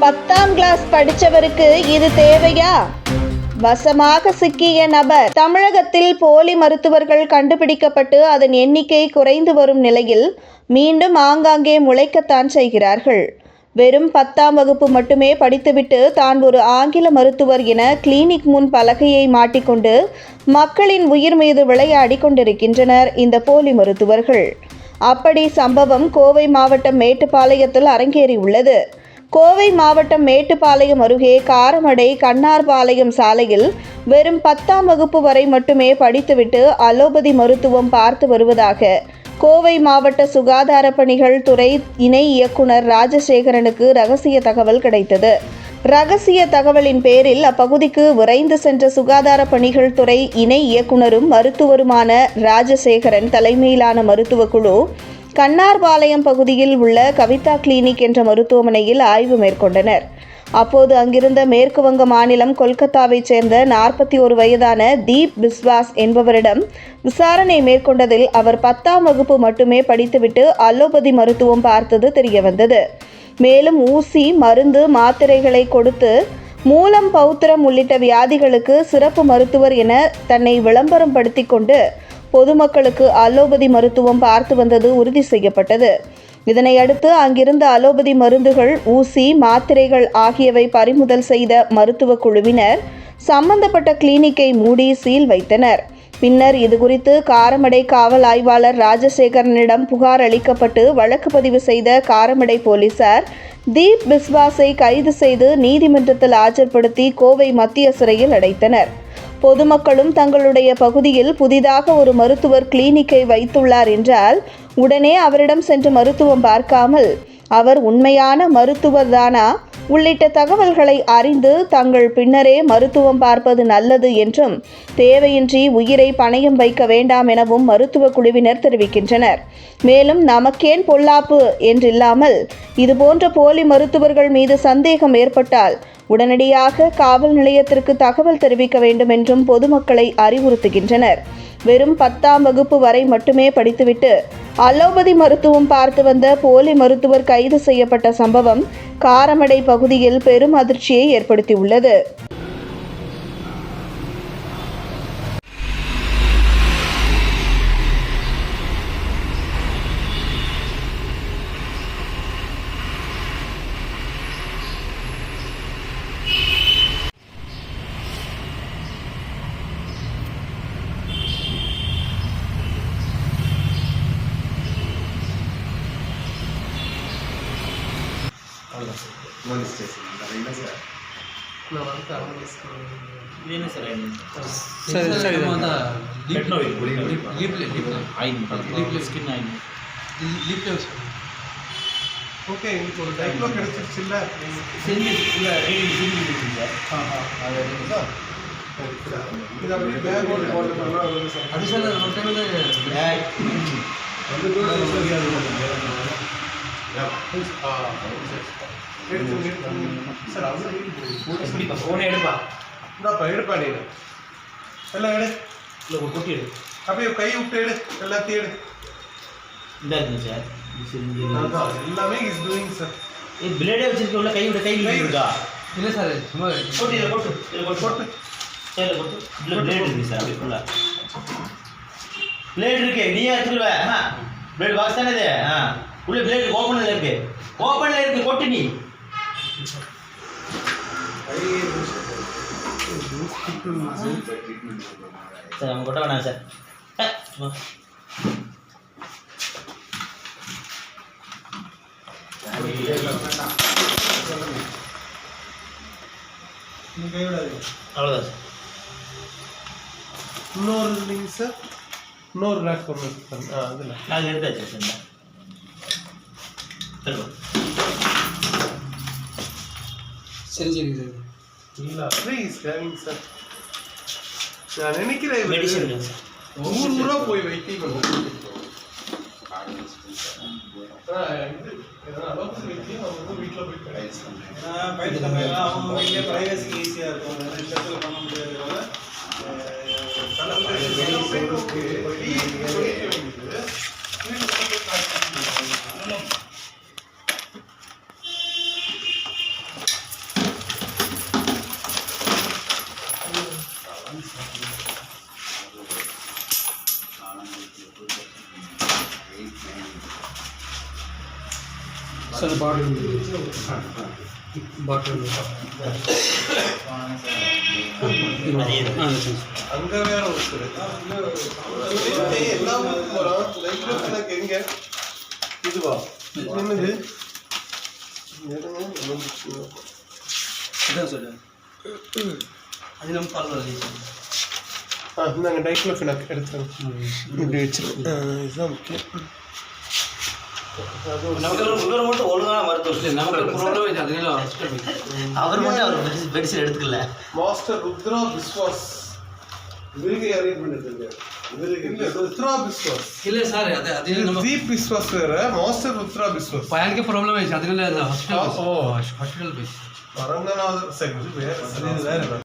10ஆம் கிளாஸ் படிச்சவருக்கு இது தேவையா? வசமாக சிக்கிய நபர். தமிழகத்தில் போலி மருத்துவர்கள் கண்டுபிடிக்கப்பட்டு அதன் எண்ணிக்கை குறைந்து வரும் நிலையில் மீண்டும் ஆங்காங்கே முளைக்கத்தான் செய்கிறார்கள். வெறும் 10ஆம் வகுப்பு மட்டுமே படித்துவிட்டு தான் ஒரு ஆங்கில மருத்துவர் என கிளினிக் முன் பலகையை மாட்டிக்கொண்டு மக்களின் உயிர் மீது விளையாடி கொண்டிருக்கின்றனர் இந்த போலி மருத்துவர்கள். அப்படி சம்பவம் கோவை மாவட்டம் மேட்டுப்பாளையத்தில் அரங்கேறியுள்ளது. கோவை மாவட்டம் மேட்டுப்பாளையம் அருகே காரமடை கண்ணார்பாளையம் சாலையில் வெறும் 10ஆம் வகுப்பு வரை மட்டுமே படித்துவிட்டு அலோபதி மருத்துவம் பார்த்து வருவதாக கோவை மாவட்ட சுகாதார பணிகள் துறை இணை இயக்குனர் ராஜசேகரனுக்கு ரகசிய தகவல் கிடைத்தது. ரகசிய தகவலின் பேரில் அப்பகுதிக்கு விரைந்து சென்ற சுகாதார பணிகள் துறை இணை இயக்குனரும் மருத்துவருமான ராஜசேகரன் தலைமையிலான மருத்துவ குழு கண்ணார்பாளையம் பகுதியில் உள்ள கவிதா கிளினிக் என்ற மருத்துவமனையில் ஆய்வு மேற்கொண்டனர். அப்போது அங்கிருந்த மேற்கு வங்க மாநிலம் கொல்கத்தாவைச் சேர்ந்த 41 வயதான தீப் பிஸ்வாஸ் என்பவரிடம் விசாரணை மேற்கொண்டதில் அவர் 10ஆம் வகுப்பு மட்டுமே படித்துவிட்டு அலோபதி மருத்துவம் பார்த்தது தெரியவந்தது. மேலும் ஊசி, மருந்து, மாத்திரைகளை கொடுத்து மூலம், பௌத்திரம் உள்ளிட்ட வியாதிகளுக்கு சிறப்பு மருத்துவர் என தன்னை விளம்பரம் படுத்தி கொண்டு பொதுமக்களுக்கு அலோபதி மருத்துவம் பார்த்து வந்தது உறுதி செய்யப்பட்டது. இதனையடுத்து அங்கிருந்த அலோபதி மருந்துகள், ஊசி, மாத்திரைகள் ஆகியவை பறிமுதல் செய்த மருத்துவ குழுவினர் சம்பந்தப்பட்ட கிளினிக்கை மூடி சீல் வைத்தனர். பின்னர் இதுகுறித்து காரமடை காவல் ஆய்வாளர் ராஜசேகரனிடம் புகார் அளிக்கப்பட்டு வழக்கு பதிவு செய்த காரமடை போலீசார் தீப் பிஸ்வாஸை கைது செய்து நீதிமன்றத்தில் ஆஜர்படுத்தி கோவை மத்திய சிறையில் அடைத்தனர். பொதுமக்களும் தங்களுடைய பகுதியில் புதிதாக ஒரு மருத்துவர் கிளினிக்கை வைத்துள்ளார் என்றால் உடனே அவரிடம் சென்று மருத்துவம் பார்க்காமல் அவர் உண்மையான மருத்துவர்தானா உள்ளிட்ட தகவல்களை அறிந்து தங்கள் பின்னரே மருத்துவம் பார்ப்பது நல்லது என்றும் தேவையின்றி உயிரை பணயம் வைக்க வேண்டாம் எனவும் மருத்துவ குழுவினர் தெரிவிக்கின்றனர். மேலும் நமக்கேன் பொல்லாப்பு என்றில்லாமல் இதுபோன்ற போலி மருத்துவர்கள் மீது சந்தேகம் ஏற்பட்டால் உடனடியாக காவல் நிலையத்திற்கு தகவல் தெரிவிக்க வேண்டும் என்றும் பொதுமக்களை அறிவுறுத்துகின்றனர். வெறும் 10ஆம் வகுப்பு வரை மட்டுமே படித்துவிட்டு அலோபதி மருத்துவம் பார்த்து வந்த போலி மருத்துவர் கைது செய்யப்பட்ட சம்பவம் காரமடை பகுதியில் பெரும் அதிர்ச்சியை ஏற்படுத்தியுள்ளது. ஓகே, இப்போ ஒரு டைப்லோ கிடைச்சிருச்சுல்ல, இது அப்படியே பேக்கோட போட்டோம்னா அது சார் நம்ம டைம்ல எடுப்பா நீ எல்லாம் எடு, இல்லை ஒரு கொட்டி எடு, அப்படியே கை விட்டு எடு, எல்லாத்தையும் எடு. எல்லாமே இஸ் டூயிங் சார். பிளேடே வச்சிருக்க உள்ள கை விட கை இருக்கா? இல்லை சார், சும்மா போட்டு இதில் போட்டு போட்டு சைடில் போட்டு இல்லை பிளேட் இருக்குது சார். அப்படி ஃபுல்லாக பிளேட் இருக்கு, நீயே எடுத்துருவேன். பிளேட் பாக்ஸ் தானே இது? உள்ள பிளேட் ஓப்பனில் இருக்கு, ஓப்பனில் இருக்கு, கொட்டு நீ சார். அவங்க கொட்ட வேணாம் சார். அவ்வளோதான் சார். இன்னொரு இல்லைங்க சார், இன்னொரு ரேக் ஒன்று அதில் நாங்கள் எடுத்தாச்சு சார். சரி சரி சார். இல்லை அப்படியே ஸ்கேனிங் சார். நான் நினைக்கிறேன் மெடிசன் ₹100 போய் வைத்தியம் பண்ணுவோம். வீட்டில் போய் அவங்க வீட்டிலே ப்ரைவசிக்கு ஈஸியாக இருக்கும். இடத்துல பண்ண முடியாத ಸರ್ ಬಾಟಲ್ ಬಾಟಲ್ அங்க வேற ஒருத்தர் எல்லாம் லைஃப்ல எங்க இதுவா என்னது அதிலும் பரவாயில்ல இந்தாங்க டைக்ளோஃபெனாக் எடுத்தாங்க இப்படி வச்சிருக்கேன் இதுதான் முக்கியம் நமக்கு இவர் மட்டும் ஒழுங்கான மருத்துவர் அவர் மட்டும் அவர் மெடிசன் எடுத்துக்கல மாஸ்டர் ருத்ரா பிஸ்வாஸ் இவருக்கு அரேஞ்ச்மெண்ட் எடுத்துருக்காரு இவருக்கு இல்ல ருத்ரா பிஸ்வாஸ் ಇಲ್ಲ ಸರ್ ಅದೇ ನಮ್ಮ ದೀಪ್ ಬಿಸ್ವಾಸ್ ಬೇರೆ ಮಾಸ್ಟರ್ ರುದ್ರಾ ಬಿಸ್ವಾಸ್ ಪಾಯನ್ಗೆ ಪ್ರಾಬ್ಲಮ್ ಐತೆ ಅದನ್ನೆಲ್ಲ ಹಾಸ್ಪಿಟಲ್ ಹಾಸ್ಪಿಟಲ್ ಬೇಕು ಪರಂಗನಾಥ ಸರಿ ಬೇರೆ